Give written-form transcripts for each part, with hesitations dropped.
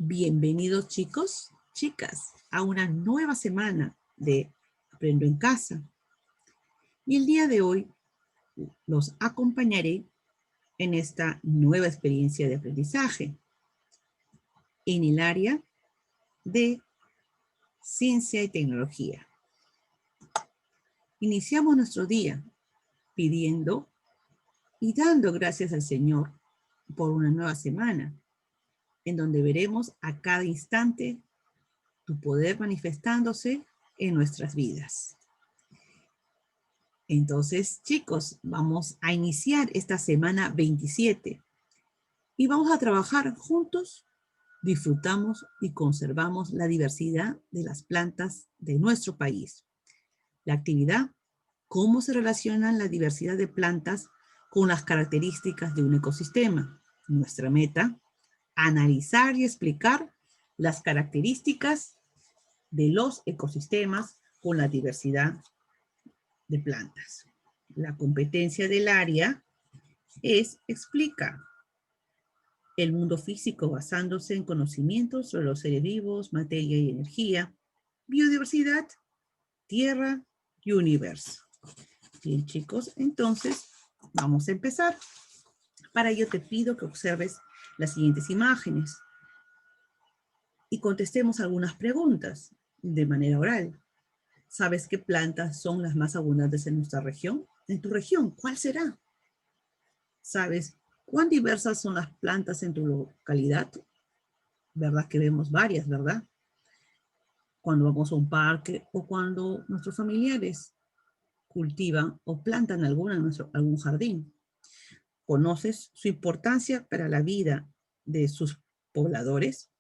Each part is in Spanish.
Bienvenidos chicos, chicas, a una nueva semana de Aprendo en Casa. Y el día de hoy los acompañaré en esta nueva experiencia de aprendizaje en el área de ciencia y tecnología. Iniciamos nuestro día pidiendo y dando gracias al Señor por una nueva semana, en donde veremos a cada instante tu poder manifestándose en nuestras vidas. Entonces, chicos, vamos a iniciar esta semana 27 y vamos a trabajar juntos. Disfrutamos y conservamos la diversidad de las plantas de nuestro país. La actividad, cómo se relacionan la diversidad de plantas con las características de un ecosistema. Nuestra meta, analizar y explicar las características de los ecosistemas con la diversidad de plantas. La competencia del área es explica el mundo físico basándose en conocimientos sobre los seres vivos, materia y energía, biodiversidad, tierra y universo. Bien, chicos, entonces vamos a empezar. Para ello te pido que observes las siguientes imágenes y contestemos algunas preguntas de manera oral. ¿Sabes qué plantas son las más abundantes en nuestra región? En tu región, ¿cuál será? ¿Sabes cuán diversas son las plantas en tu localidad? ¿Verdad que vemos varias, verdad? Cuando vamos a un parque o cuando nuestros familiares cultivan o plantan alguna en algún jardín. ¿Conoces su importancia para la vida de sus pobladores?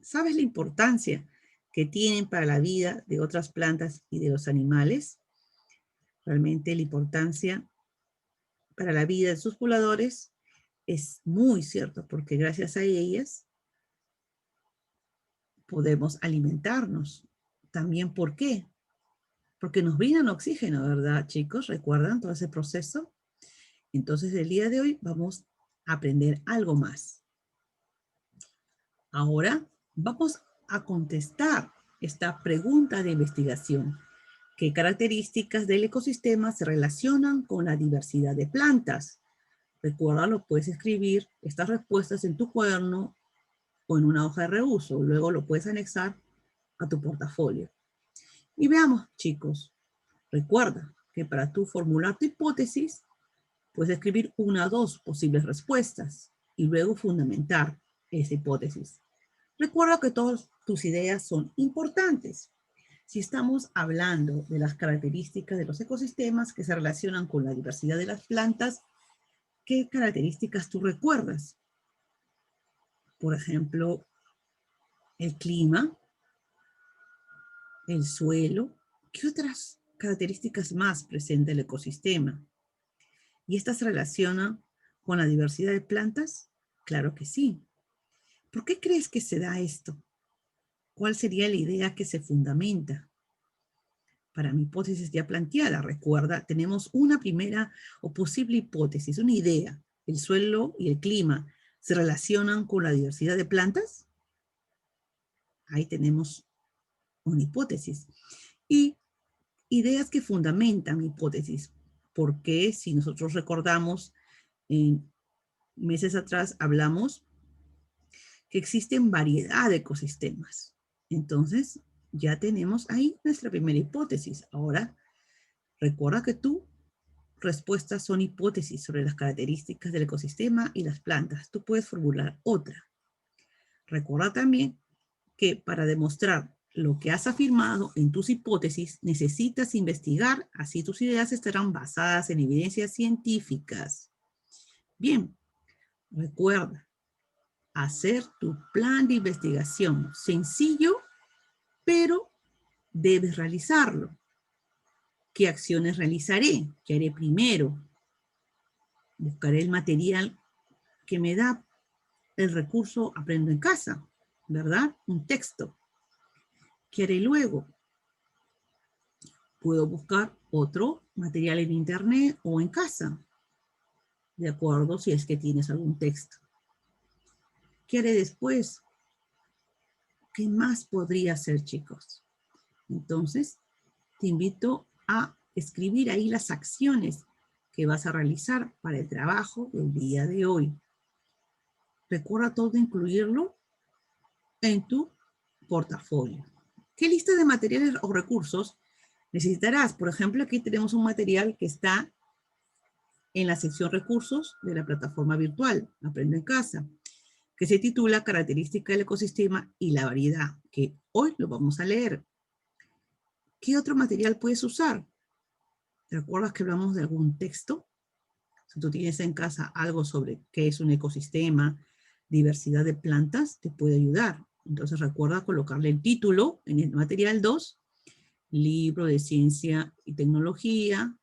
¿Sabes la importancia que tienen para la vida de otras plantas y de los animales? Realmente la importancia para la vida de sus pobladores es muy cierto, porque gracias a ellas podemos alimentarnos. También, ¿por qué? Porque nos brindan oxígeno, ¿verdad, chicos? ¿Recuerdan todo ese proceso? Entonces, el día de hoy vamos a aprender algo más. Ahora vamos a contestar esta pregunta de investigación. ¿Qué características del ecosistema se relacionan con la diversidad de plantas? Recuerda, lo puedes escribir estas respuestas en tu cuaderno o en una hoja de reuso. Luego lo puedes anexar a tu portafolio. Y veamos, chicos, recuerda que para tú formular tu hipótesis, puedes escribir una o dos posibles respuestas y luego fundamentar esa hipótesis. Recuerda que todas tus ideas son importantes. Si estamos hablando de las características de los ecosistemas que se relacionan con la diversidad de las plantas, ¿qué características tú recuerdas? Por ejemplo, el clima, el suelo. ¿Qué otras características más presenta el ecosistema? ¿Y estas se relacionan con la diversidad de plantas? Claro que sí. ¿Por qué crees que se da esto? ¿Cuál sería la idea que se fundamenta? Para mi hipótesis ya planteada, recuerda, tenemos una primera o posible hipótesis, una idea. ¿El suelo y el clima se relacionan con la diversidad de plantas? Ahí tenemos una hipótesis. Y ideas que fundamentan mi hipótesis. Porque si nosotros recordamos, meses atrás hablamos que existen variedad de ecosistemas. Entonces, ya tenemos ahí nuestra primera hipótesis. Ahora, recuerda que tus respuestas son hipótesis sobre las características del ecosistema y las plantas. Tú puedes formular otra. Recuerda también que para demostrar lo que has afirmado en tus hipótesis, necesitas investigar, así tus ideas estarán basadas en evidencias científicas. Bien, recuerda, hacer tu plan de investigación sencillo, pero debes realizarlo. ¿Qué acciones realizaré? ¿Qué haré primero? Buscaré el material que me da el recurso Aprendo en Casa, ¿verdad? Un texto. ¿Qué haré luego? Puedo buscar otro material en internet o en casa, de acuerdo si es que tienes algún texto. ¿Qué haré después? ¿Qué más podría ser, chicos? Entonces, te invito a escribir ahí las acciones que vas a realizar para el trabajo del día de hoy. Recuerda todo incluirlo en tu portafolio. ¿Qué lista de materiales o recursos necesitarás? Por ejemplo, aquí tenemos un material que está en la sección recursos de la plataforma virtual Aprende en Casa, que se titula Característica del ecosistema y la variedad, que hoy lo vamos a leer. ¿Qué otro material puedes usar? ¿Te acuerdas que hablamos de algún texto? Si tú tienes en casa algo sobre qué es un ecosistema, diversidad de plantas, te puede ayudar. Entonces recuerda colocarle el título en el material 2, libro de ciencia y tecnología,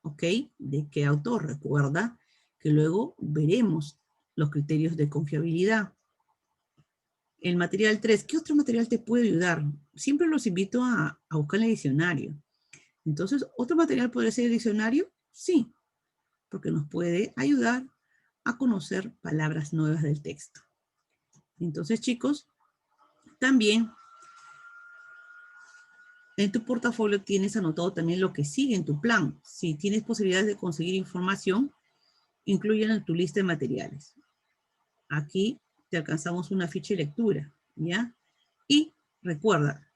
¿ok? ¿De qué autor? Recuerda que luego veremos los criterios de confiabilidad. El material 3, ¿qué otro material te puede ayudar? Siempre los invito a buscar en el diccionario. Entonces, ¿otro material podría ser el diccionario? Sí, porque nos puede ayudar a conocer palabras nuevas del texto. Entonces, chicos, también en tu portafolio tienes anotado también lo que sigue en tu plan. Si tienes posibilidades de conseguir información, incluyen en tu lista de materiales. Aquí te alcanzamos una ficha de lectura, ¿ya? Y recuerda,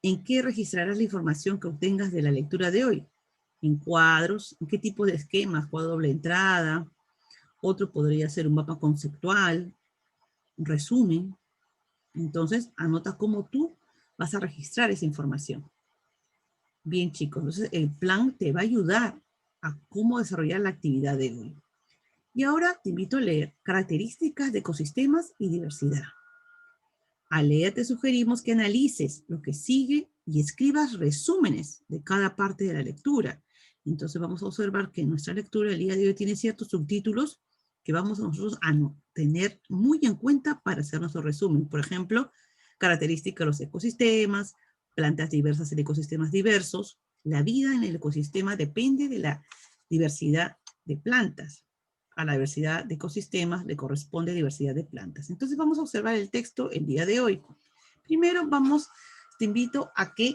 ¿en qué registrarás la información que obtengas de la lectura de hoy? En cuadros, ¿en qué tipo de esquemas? ¿Cuadro doble entrada? Otro podría ser un mapa conceptual, un resumen. Entonces, anota cómo tú vas a registrar esa información. Bien, chicos, entonces el plan te va a ayudar a cómo desarrollar la actividad de hoy. Y ahora te invito a leer características de ecosistemas y diversidad. Al leer te sugerimos que analices lo que sigue y escribas resúmenes de cada parte de la lectura. Entonces vamos a observar que nuestra lectura el día de hoy tiene ciertos subtítulos que vamos nosotros a tener muy en cuenta para hacer nuestro resumen. Por ejemplo, características de los ecosistemas, plantas diversas en ecosistemas diversos. La vida en el ecosistema depende de la diversidad de plantas. A la diversidad de ecosistemas le corresponde diversidad de plantas. Entonces vamos a observar el texto el día de hoy. Primero te invito a que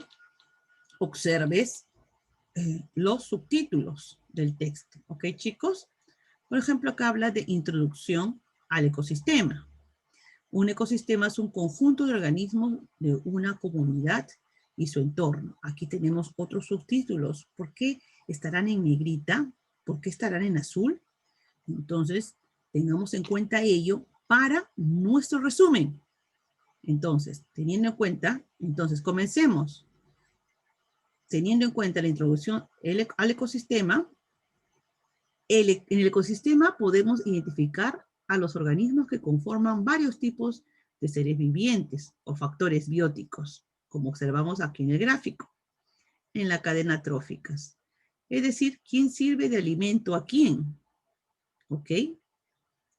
observes los subtítulos del texto. ¿Ok, chicos? Por ejemplo, acá habla de introducción al ecosistema. Un ecosistema es un conjunto de organismos de una comunidad y su entorno. Aquí tenemos otros subtítulos. ¿Por qué estarán en negrita? ¿Por qué estarán en azul? Entonces, tengamos en cuenta ello para nuestro resumen. Entonces, teniendo en cuenta, entonces comencemos. Teniendo en cuenta la introducción al ecosistema, en el ecosistema podemos identificar a los organismos que conforman varios tipos de seres vivientes o factores bióticos, como observamos aquí en el gráfico, en la cadena tróficas. Es decir, ¿quién sirve de alimento a quién? ¿Ok?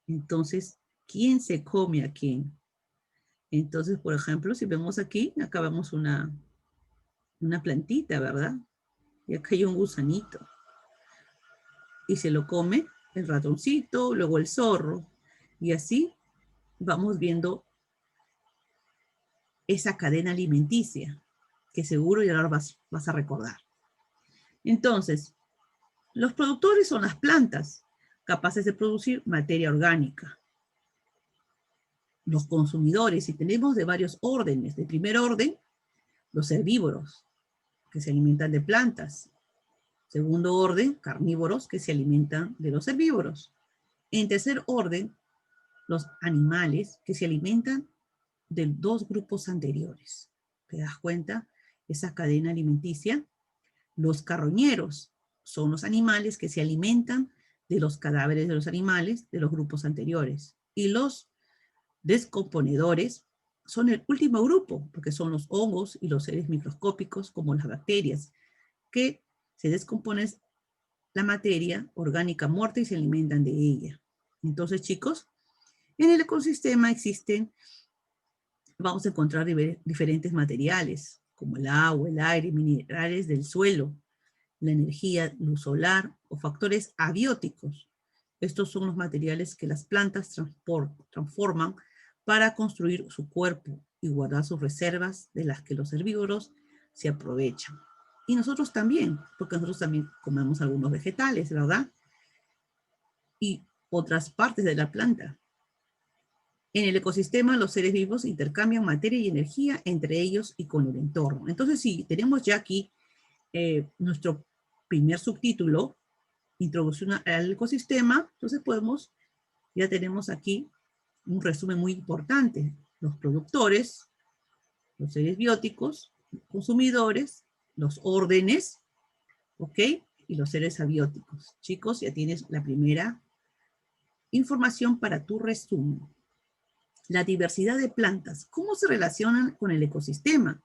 Entonces, ¿quién se come a quién? Entonces, por ejemplo, si vemos aquí, acá vemos una plantita, ¿verdad? Y acá hay un gusanito. Y se lo come el ratoncito, luego el zorro. Y así vamos viendo esa cadena alimenticia, que seguro ya ahora vas a recordar. Entonces, los productores son las plantas, capaces de producir materia orgánica. Los consumidores, y tenemos de varios órdenes. De primer orden, los herbívoros, que se alimentan de plantas. Segundo orden, carnívoros, que se alimentan de los herbívoros. En tercer orden, los animales, que se alimentan de dos grupos anteriores. ¿Te das cuenta? Esa cadena alimenticia. Los carroñeros son los animales que se alimentan de los cadáveres de los animales de los grupos anteriores. Y los descomponedores son el último grupo, porque son los hongos y los seres microscópicos, como las bacterias, que se descomponen la materia orgánica muerta y se alimentan de ella. Entonces, chicos, en el ecosistema vamos a encontrar diferentes materiales, como el agua, el aire, minerales del suelo, la energía, luz solar o factores abióticos. Estos son los materiales que las plantas transforman para construir su cuerpo y guardar sus reservas de las que los herbívoros se aprovechan. Y nosotros también, porque nosotros también comemos algunos vegetales, ¿verdad? Y otras partes de la planta. En el ecosistema, los seres vivos intercambian materia y energía entre ellos y con el entorno. Entonces, si tenemos ya aquí nuestro primer subtítulo, Introducción al ecosistema, entonces ya tenemos aquí un resumen muy importante. Los productores, los seres bióticos, los consumidores, los órdenes, ¿ok? Y los seres abióticos. Chicos, ya tienes la primera información para tu resumen. La diversidad de plantas, ¿cómo se relacionan con el ecosistema?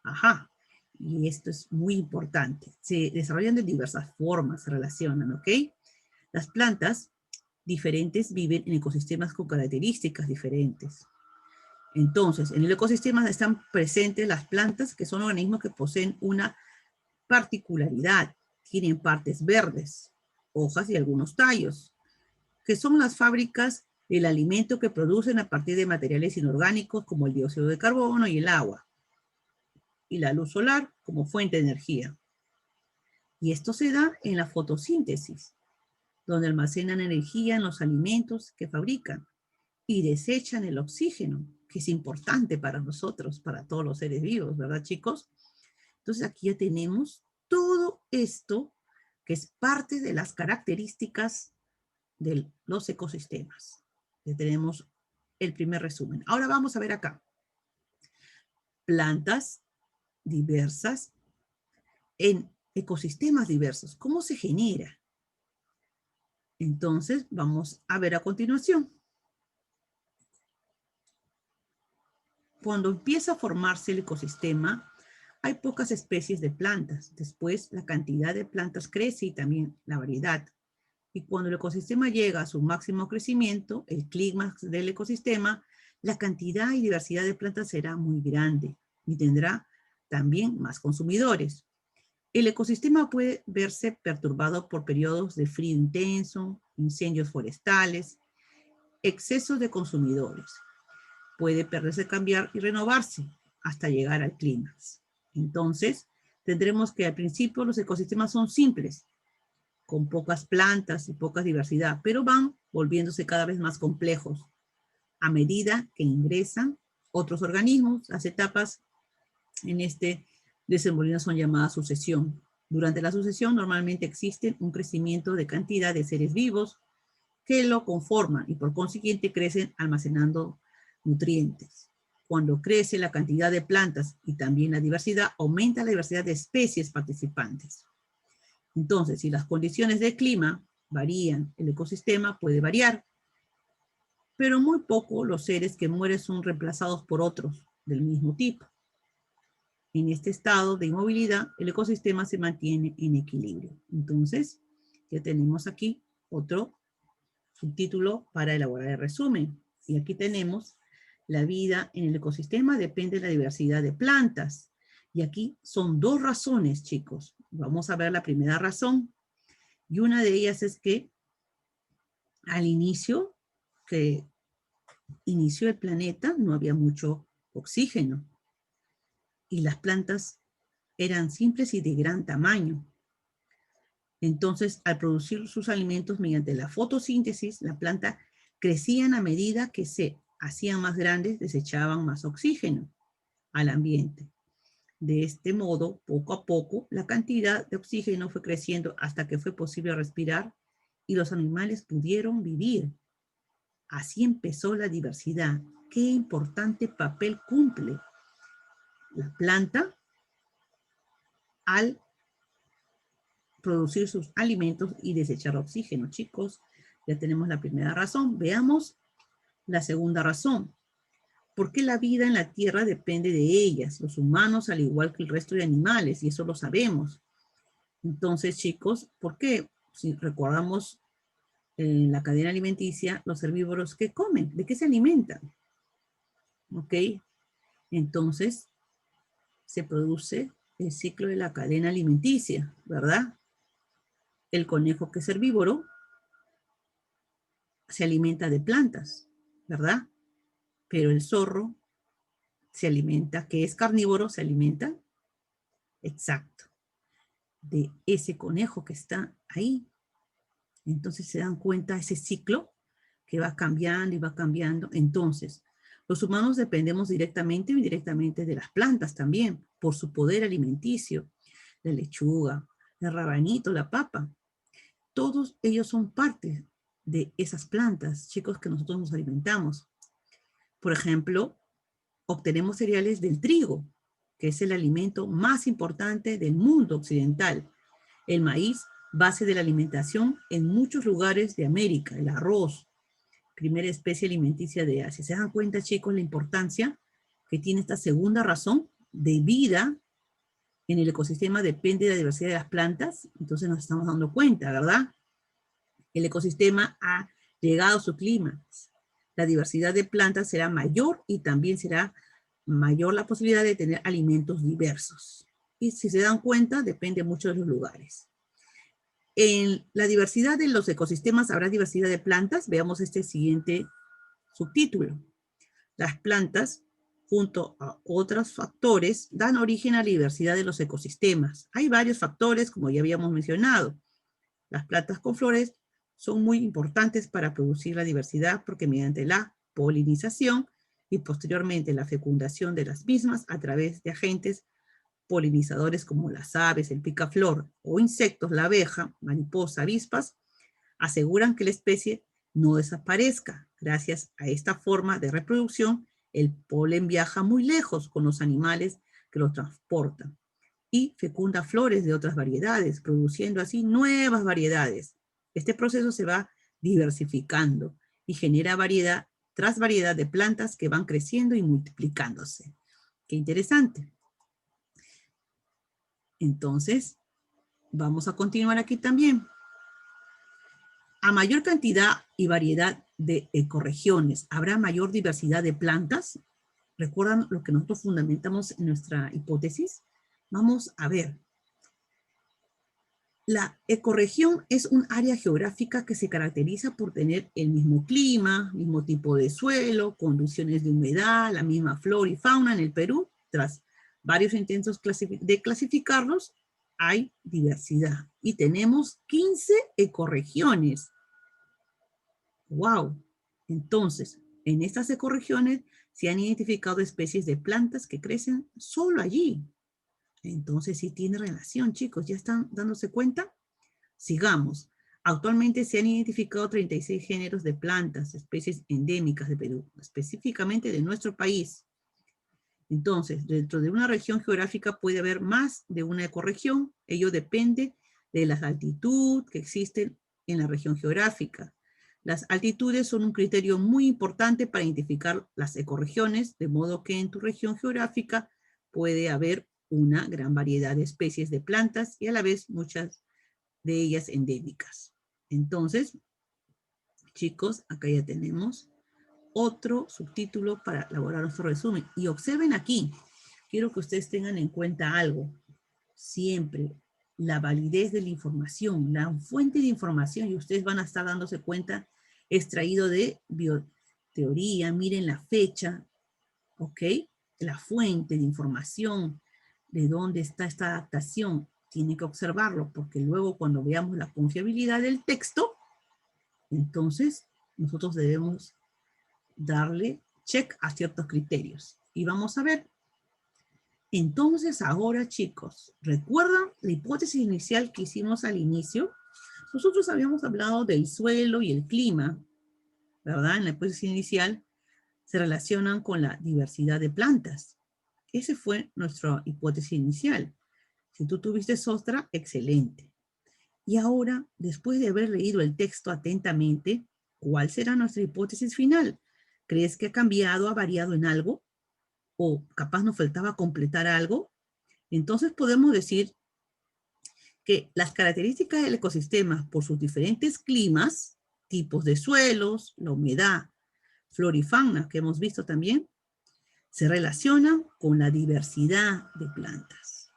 Ajá, y esto es muy importante. Se desarrollan de diversas formas, se relacionan, ¿ok? Las plantas diferentes viven en ecosistemas con características diferentes. Entonces, en el ecosistema están presentes las plantas, que son organismos que poseen una particularidad. Tienen partes verdes, hojas y algunos tallos, que son las fábricas del alimento que producen a partir de materiales inorgánicos como el dióxido de carbono y el agua, y la luz solar como fuente de energía. Y esto se da en la fotosíntesis, donde almacenan energía en los alimentos que fabrican y desechan el oxígeno, que es importante para nosotros, para todos los seres vivos, ¿verdad, chicos? Entonces aquí ya tenemos todo esto que es parte de las características de los ecosistemas. Ya tenemos el primer resumen. Ahora vamos a ver acá. Plantas diversas en ecosistemas diversos. ¿Cómo se genera? Entonces vamos a ver a continuación. Cuando empieza a formarse el ecosistema, hay pocas especies de plantas. Después, la cantidad de plantas crece y también la variedad. Y cuando el ecosistema llega a su máximo crecimiento, el clímax del ecosistema, la cantidad y diversidad de plantas será muy grande y tendrá también más consumidores. El ecosistema puede verse perturbado por periodos de frío intenso, incendios forestales, excesos de consumidores. Puede perderse, cambiar y renovarse hasta llegar al clímax. Entonces, tendremos que al principio los ecosistemas son simples, con pocas plantas y poca diversidad, pero van volviéndose cada vez más complejos a medida que ingresan otros organismos. Las etapas en este desenvolvimiento son llamadas sucesión. Durante la sucesión normalmente existe un crecimiento de cantidad de seres vivos que lo conforman y por consiguiente crecen almacenando nutrientes. Cuando crece la cantidad de plantas y también la diversidad, aumenta la diversidad de especies participantes. Entonces, si las condiciones del clima varían, el ecosistema puede variar, pero muy poco los seres que mueren son reemplazados por otros del mismo tipo. En este estado de inmovilidad, el ecosistema se mantiene en equilibrio. Entonces, ya tenemos aquí otro subtítulo para elaborar el resumen. Y aquí tenemos la vida en el ecosistema depende de la diversidad de plantas. Y aquí son dos razones, chicos. Vamos a ver la primera razón. Y una de ellas es que al inicio, que inició el planeta, no había mucho oxígeno. Y las plantas eran simples y de gran tamaño. Entonces, al producir sus alimentos mediante la fotosíntesis, la planta crecían a medida que se hacían más grandes, desechaban más oxígeno al ambiente. De este modo, poco a poco, la cantidad de oxígeno fue creciendo hasta que fue posible respirar y los animales pudieron vivir. Así empezó la diversidad. Qué importante papel cumple la planta al producir sus alimentos y desechar oxígeno, chicos. Ya tenemos la primera razón. Veamos la segunda razón. ¿Por qué la vida en la Tierra depende de ellas? Los humanos, al igual que el resto de animales, y eso lo sabemos. Entonces, chicos, ¿por qué? Si recordamos en la cadena alimenticia, los herbívoros, ¿qué comen? ¿De qué se alimentan? ¿Ok? Entonces, se produce el ciclo de la cadena alimenticia, ¿verdad? El conejo, que es herbívoro, se alimenta de plantas, ¿verdad? Pero el zorro se alimenta, que es carnívoro, se alimenta, exacto, de ese conejo que está ahí. Entonces se dan cuenta ese ciclo que va cambiando y va cambiando. Entonces, los humanos dependemos directamente o indirectamente de las plantas también, por su poder alimenticio, la lechuga, el rabanito, la papa. Todos ellos son parte de esas plantas, chicos, que nosotros nos alimentamos. Por ejemplo, obtenemos cereales del trigo, que es el alimento más importante del mundo occidental. El maíz, base de la alimentación en muchos lugares de América, el arroz, primera especie alimenticia de Asia. ¿Se dan cuenta, chicos, la importancia que tiene esta segunda razón de vida en el ecosistema? Depende de la diversidad de las plantas. Entonces nos estamos dando cuenta, ¿verdad? El ecosistema ha llegado a su clímax. La diversidad de plantas será mayor y también será mayor la posibilidad de tener alimentos diversos. Y si se dan cuenta, depende mucho de los lugares. En la diversidad de los ecosistemas habrá diversidad de plantas. Veamos este siguiente subtítulo. Las plantas, junto a otros factores, dan origen a la diversidad de los ecosistemas. Hay varios factores, como ya habíamos mencionado. Las plantas con flores son muy importantes para producir la diversidad porque mediante la polinización y posteriormente la fecundación de las mismas a través de agentes polinizadores como las aves, el picaflor o insectos, la abeja, mariposa, avispas, aseguran que la especie no desaparezca. Gracias a esta forma de reproducción, el polen viaja muy lejos con los animales que lo transportan y fecunda flores de otras variedades, produciendo así nuevas variedades. Este proceso se va diversificando y genera variedad tras variedad de plantas que van creciendo y multiplicándose. Qué interesante. Entonces, vamos a continuar aquí también. A mayor cantidad y variedad de ecorregiones, ¿habrá mayor diversidad de plantas? ¿Recuerdan lo que nosotros fundamentamos en nuestra hipótesis? Vamos a ver. La ecorregión es un área geográfica que se caracteriza por tener el mismo clima, mismo tipo de suelo, condiciones de humedad, la misma flora y fauna. En el Perú, tras varios intentos de clasificarlos, hay diversidad. Y tenemos 15 ecorregiones. ¡Wow! Entonces, en estas ecorregiones se han identificado especies de plantas que crecen solo allí. Entonces sí tiene relación, chicos. ¿Ya están dándose cuenta? Sigamos. Actualmente se han identificado 36 géneros de plantas, especies endémicas de Perú, específicamente de nuestro país. Entonces, dentro de una región geográfica puede haber más de una ecorregión. Ello depende de la altitud que existen en la región geográfica. Las altitudes son un criterio muy importante para identificar las ecorregiones, de modo que en tu región geográfica puede haber una gran variedad de especies de plantas y a la vez muchas de ellas endémicas. Entonces, chicos, acá ya tenemos otro subtítulo para elaborar nuestro resumen. Y observen aquí, quiero que ustedes tengan en cuenta algo. Siempre la validez de la información, la fuente de información, y ustedes van a estar dándose cuenta, extraído de bioteoría, miren la fecha, ¿ok? La fuente de información, de dónde está esta adaptación, tiene que observarlo, porque luego cuando veamos la confiabilidad del texto, entonces nosotros debemos darle check a ciertos criterios. Y vamos a ver. Entonces ahora, chicos, ¿recuerdan la hipótesis inicial que hicimos al inicio? Nosotros habíamos hablado del suelo y el clima, ¿verdad? En la hipótesis inicial se relacionan con la diversidad de plantas. Esa fue nuestra hipótesis inicial. Si tú tuviste otra, excelente. Y ahora, después de haber leído el texto atentamente, ¿cuál será nuestra hipótesis final? ¿Crees que ha cambiado, ha variado en algo? ¿O capaz nos faltaba completar algo? Entonces podemos decir que las características del ecosistema por sus diferentes climas, tipos de suelos, la humedad, flora y fauna que hemos visto también, se relacionan con la diversidad de plantas.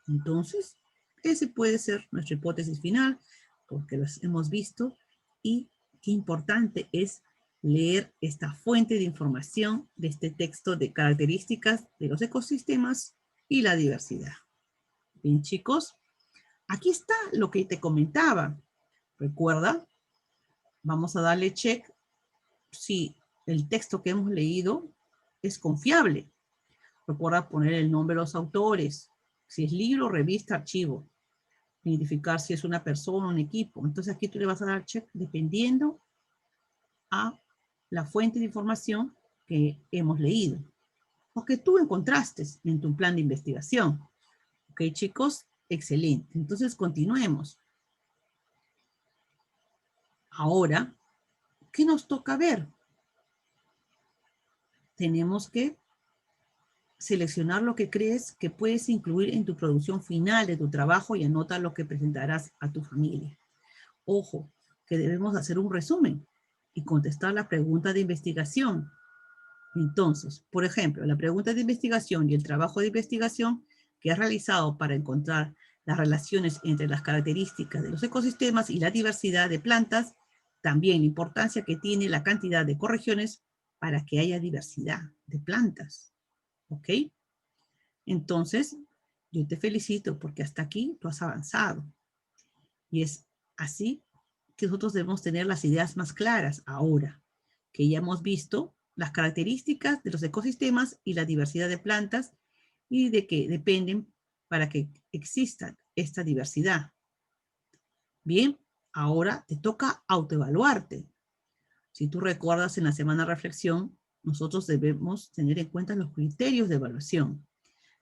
Entonces, ese puede ser nuestra hipótesis final, porque los hemos visto, y qué importante es leer esta fuente de información de este texto de características de los ecosistemas y la diversidad. Bien, chicos, aquí está lo que te comentaba. Recuerda, vamos a darle check si el texto que hemos leído es confiable. Recuerda poner el nombre de los autores, si es libro, revista, archivo. Identificar si es una persona o un equipo. Entonces aquí tú le vas a dar check dependiendo a la fuente de información que hemos leído o que tú encontraste en tu plan de investigación. Ok, chicos, excelente. Entonces continuemos. Ahora, ¿qué nos toca ver? Tenemos que seleccionar lo que crees que puedes incluir en tu producción final de tu trabajo y anota lo que presentarás a tu familia. Ojo, que debemos hacer un resumen y contestar la pregunta de investigación. Entonces, por ejemplo, la pregunta de investigación y el trabajo de investigación que has realizado para encontrar las relaciones entre las características de los ecosistemas y la diversidad de plantas, también la importancia que tiene la cantidad de correcciones para que haya diversidad de plantas. ¿Ok? Entonces, yo te felicito porque hasta aquí tú has avanzado. Y es así que nosotros debemos tener las ideas más claras ahora, que ya hemos visto las características de los ecosistemas y la diversidad de plantas y de que dependen para que exista esta diversidad. Bien, ahora te toca autoevaluarte. Si tú recuerdas en la semana de reflexión, nosotros debemos tener en cuenta los criterios de evaluación.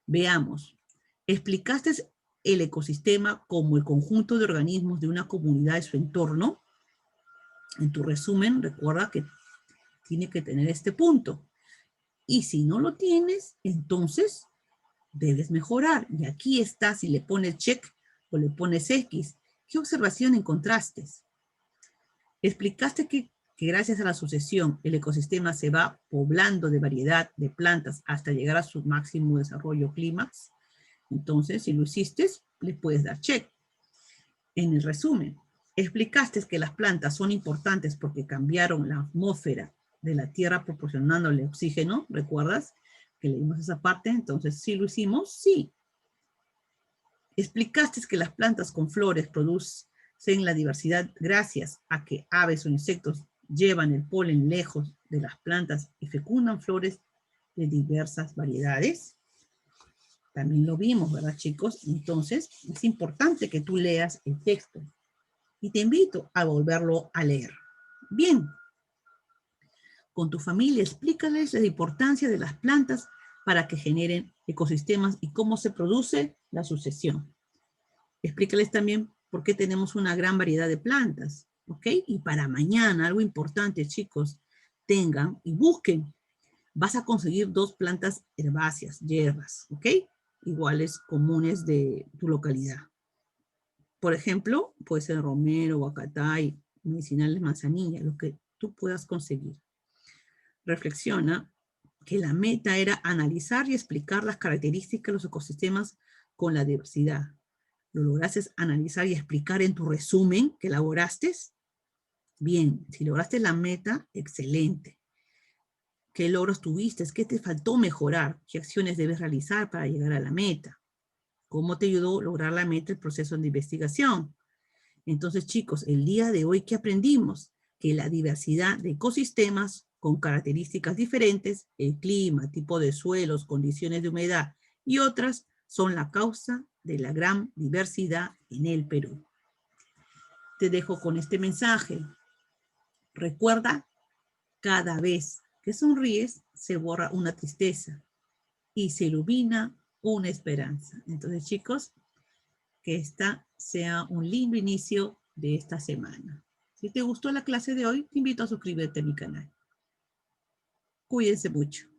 Veamos, ¿explicaste el ecosistema como el conjunto de organismos de una comunidad y su entorno? En tu resumen, recuerda que tiene que tener este punto. Y si no lo tienes, entonces debes mejorar. Y aquí está, si le pones check o le pones X, ¿qué observación encontraste? Explicaste que gracias a la sucesión el ecosistema se va poblando de variedad de plantas hasta llegar a su máximo desarrollo clímax. Entonces, si lo hiciste, le puedes dar check. En el resumen, explicaste que las plantas son importantes porque cambiaron la atmósfera de la Tierra proporcionándole oxígeno, ¿recuerdas? Que leímos esa parte, entonces, ¿sí lo hicimos? Sí. Explicaste que las plantas con flores producen la diversidad gracias a que aves o insectos llevan el polen lejos de las plantas y fecundan flores de diversas variedades. También lo vimos, ¿verdad, chicos? Entonces, es importante que tú leas el texto. Y te invito a volverlo a leer. Bien. Con tu familia, explícales la importancia de las plantas para que generen ecosistemas y cómo se produce la sucesión. Explícales también por qué tenemos una gran variedad de plantas. ¿Ok? Y para mañana, algo importante, chicos, tengan y busquen. Vas a conseguir 2 plantas herbáceas, hierbas, ¿ok? Iguales, comunes de tu localidad. Por ejemplo, puede ser romero, huacatay, medicinales, manzanilla, lo que tú puedas conseguir. Reflexiona que la meta era analizar y explicar las características de los ecosistemas con la diversidad. ¿Lo lograste analizar y explicar en tu resumen que elaboraste? Bien, si lograste la meta, excelente. ¿Qué logros tuviste? ¿Qué te faltó mejorar? ¿Qué acciones debes realizar para llegar a la meta? ¿Cómo te ayudó a lograr la meta el proceso de investigación? Entonces, chicos, el día de hoy, ¿qué aprendimos? Que la diversidad de ecosistemas con características diferentes, el clima, tipo de suelos, condiciones de humedad y otras, son la causa de la gran diversidad en el Perú. Te dejo con este mensaje. Recuerda, cada vez que sonríes, se borra una tristeza y se ilumina una esperanza. Entonces, chicos, que esta sea un lindo inicio de esta semana. Si te gustó la clase de hoy, te invito a suscribirte a mi canal. Cuídense mucho.